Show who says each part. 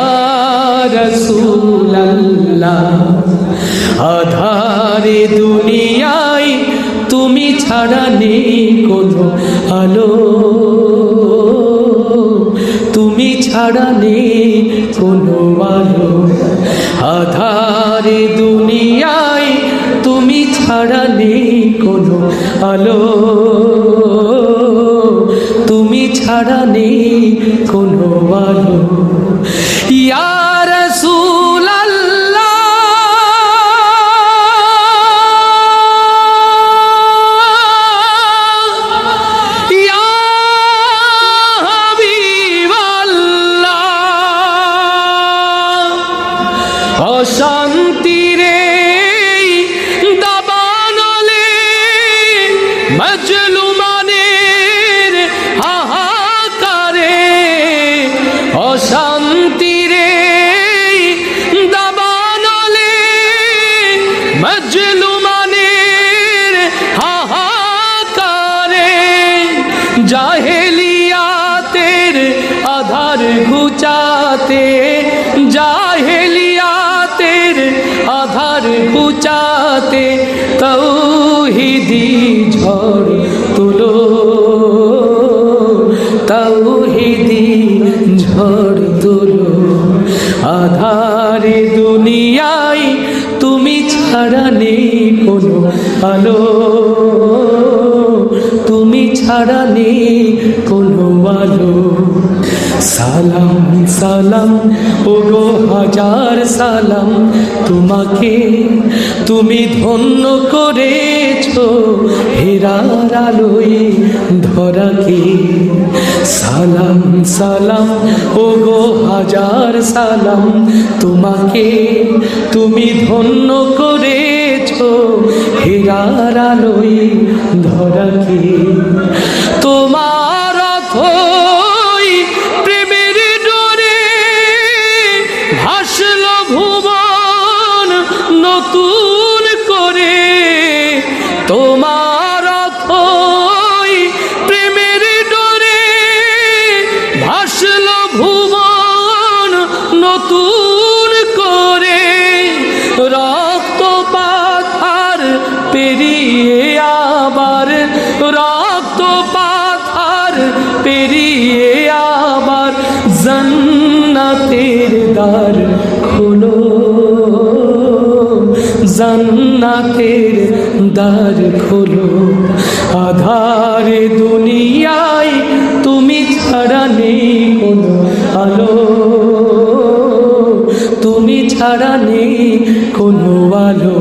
Speaker 1: ইয়া রাসূলুল্লাহ। আধারে দুনিয়ায় তুমি ছাড়া নেই কোনো আলো, তুমি ছাড়া নেই কোনো আলো। আধারে দুনিয়ায় তুমি ছাড়া নেই কোনো আলো, তুমি ছাড়া নেই কোনো আলো। ইয়া রাসূলুল্লাহ, ইয়া হাবিবাল্লাহ। অশান্তির দাবানলে মাজলুমানের হাহাকারে, অশান্তির দাবানলে মাজলুমানের হাহাকারে, জাহেলিয়াতের আধার ঘুচাতে, জাহেলিয়াতের আধার ঘুচাতে তাওহীদি ঝড় তুলো, তাওহীদি ঝড় তুলো। আধারে দুনিয়ায় তুমি ছাড়া নেই কোনো আলো, তুমি ছাড়া নেই কোনো আলো। সালাম সালাম ওগো হাজার সালাম তোমাকে, তুমি ধন্য করেছো হেরার আলোয় ধরাকে। সালাম সালাম ওগো হাজার সালাম তোমাকে, তুমি ধন্য করেছো হেরার আলোয় ধরাকে। তোমার অথই প্রেমের ডোরে ভাসল ভুবন নতুন করে, তোমার অথই প্রেমের ডোরে ভাসল ভুবন নতুন করে। রক্তপাত আর পেরিয়ে আবার, রক্তপাত আর পেরিয়ে আবার জান্নাতের দ্বার খোলো, জান্নাতের দ্বার খোলো। আধারে দুনিয়ায় তুমি ছাড়া নেই কোনো আলো, তুমি ছাড়া নেই কোনো আলো।